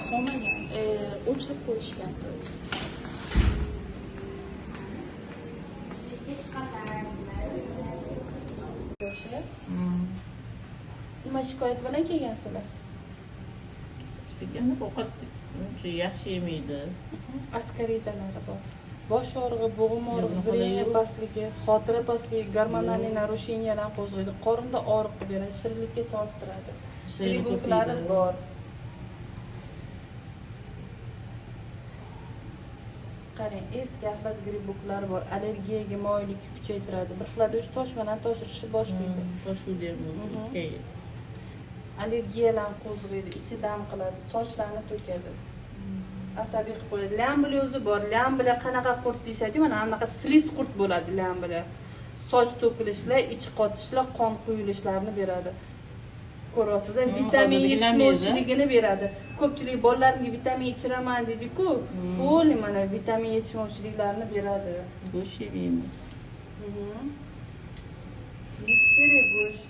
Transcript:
So'magan. O'chirib qo'yishgan o'zi. Nima shikoyat bilan kelgansizlar? Endi ovqat yaxshi yemaydi. Askariyalari bor. Bosh og'rig'i, bo'g'im og'rig'i, zreniya pastligi, xotira pastligi, gormonal narusheniyalar qo'zg'aydi. Qorinda og'riq beradi, shirinlikka torttiradi. Griboklari bor. Qarang, eski axlat griboklari bor. Allergiyaga moyillikni kuchaytiradi. Bir xil tosh bilan toshirishni boshlaydi. Toshuvdi. Allergiyalarni qo'zg'aydi, ichi dam qiladi, sochlarni to'kadi. Asabiy qilib qo'yadi. Lamblyozi bor. Lamblya qanaqa qurt deyshadi? Mana bunaqa sliz qurt bo'ladi lamblya. Soch to'kilishlar, ich qotishlar, qon quyilishlarni beradi. Ko'rasiz, vitamin yetishmovchiligini beradi. Ko'pchilik bolalarimga vitamin ichiraman dedi-ku, bo'ldi mana vitamin yetishmovchiliklarini beradi. Go'sht yemaymiz. Yeyish kerak go'sht.